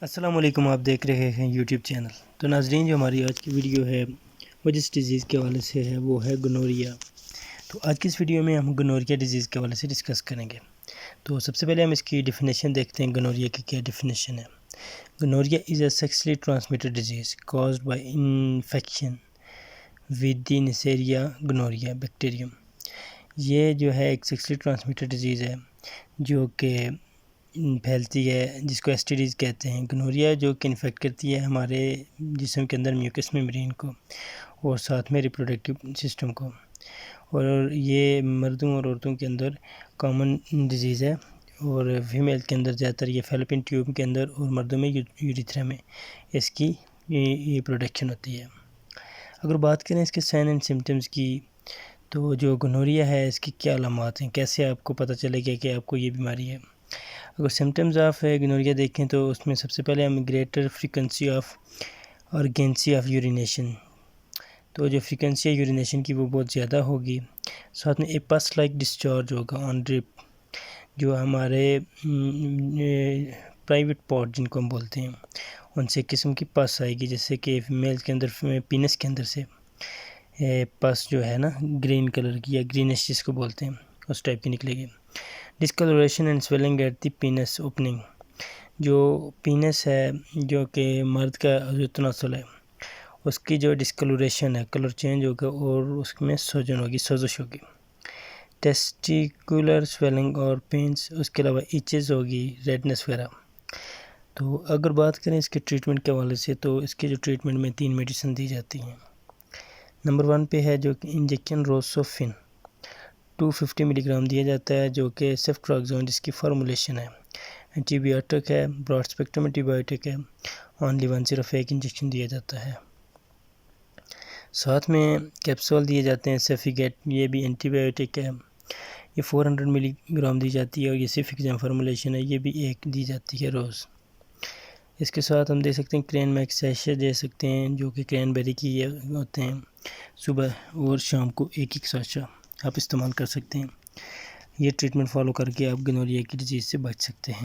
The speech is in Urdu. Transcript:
السلام علیکم، آپ دیکھ رہے ہیں یوٹیوب چینل۔ تو ناظرین، جو ہماری آج کی ویڈیو ہے وہ جس ڈیزیز کے حوالے سے ہے وہ ہے گنوریا۔ تو آج کی اس ویڈیو میں ہم گنوریا ڈیزیز کے حوالے سے ڈسکس کریں گے۔ تو سب سے پہلے ہم اس کی ڈیفینیشن دیکھتے ہیں، گنوریا کی کیا ڈیفینیشن ہے۔ Gonorrhoea is a sexually transmitted disease caused by infection with the Neisseria gonorrhoeae bacterium. یہ جو ہے ایک سیکسلی ٹرانسمیٹڈ ڈیزیز ہے جو کہ پھیلتی ہے، جس کو ایس ٹی ڈیز کہتے ہیں۔ گنوریا جو کہ انفیکٹ کرتی ہے ہمارے جسم کے اندر میوکس میمبرین کو اور ساتھ میں ریپروڈکٹیو سسٹم کو، اور یہ مردوں اور عورتوں کے اندر کامن ڈیزیز ہے، اور فیمیل کے اندر زیادہ تر یہ فیلوپین ٹیوب کے اندر اور مردوں میں یوریتھرا میں اس کی یہ پروڈکشن ہوتی ہے۔ اگر بات کریں اس کے سائن اینڈ سمٹمز کی، تو جو گنوریا ہے اس کی کیا علامات ہیں، کیسے آپ کو پتہ چلے گا کہ آپ کو یہ بیماری ہے۔ اگر سمٹمز آف گنوریا دیکھیں تو اس میں سب سے پہلے ہم greater frequency of urgency of urination, تو جو فریکوینسی ہے یورینیشن کی وہ بہت زیادہ ہوگی۔ ساتھ میں اے پس لائک ڈسچارج ہوگا آن ڈرپ، جو ہمارے پرائیویٹ پارٹ جن کو ہم بولتے ہیں ان سے قسم کی پس آئے گی، جیسے کہ فیمیل کے اندر پینس کے اندر سے پس جو ہے نا گرین کلر کی یا گرینش جس کو بولتے ہیں اس ٹائپ کی نکلے گی۔ Discolouration and swelling at the penis opening, جو پینس ہے جو کہ مرد کا عضو تناسل ہے اس کی جو ڈسکلوریشن ہے، کلر چینج ہوگا اور اس میں سوجن ہوگی، سوزش ہوگی۔ ٹیسٹیکولر سویلنگ اور پینس، اس کے علاوہ ایچز ہوگی، ریڈنس وغیرہ۔ تو اگر بات کریں اس کے ٹریٹمنٹ کے حوالے سے، تو اس کے جو ٹریٹمنٹ میں 3 میڈیسن دی جاتی ہیں۔ نمبر 1 پہ ہے جو کہ انجیکشن روسوفن 250 ملی گرام دیا جاتا ہے، جو کہ سیفٹراکزون جس کی فارمولیشن ہے۔ اینٹی بائیوٹک ہے، براڈ اسپیکٹرم اینٹی بائیوٹک ہے، اونلی 1 صرف ایک انجیکشن دیا جاتا ہے۔ ساتھ میں کیپسول دیے جاتے ہیں سیفیگیٹ، یہ بھی اینٹی بائیوٹک ہے، یہ 400 ملی گرام دی جاتی ہے، اور یہ سیفیگزام فارمولیشن ہے، یہ بھی ایک دی جاتی ہے روز۔ اس کے ساتھ ہم دے سکتے ہیں کرین میکس سیشے دے سکتے ہیں، جو کہ کرین بیری کی ہوتے ہیں، صبح اور شام کو ایک ساشا آپ استعمال کر سکتے ہیں۔ یہ ٹریٹمنٹ فالو کر کے آپ گنوریا کی ڈیزیز سے بچ سکتے ہیں۔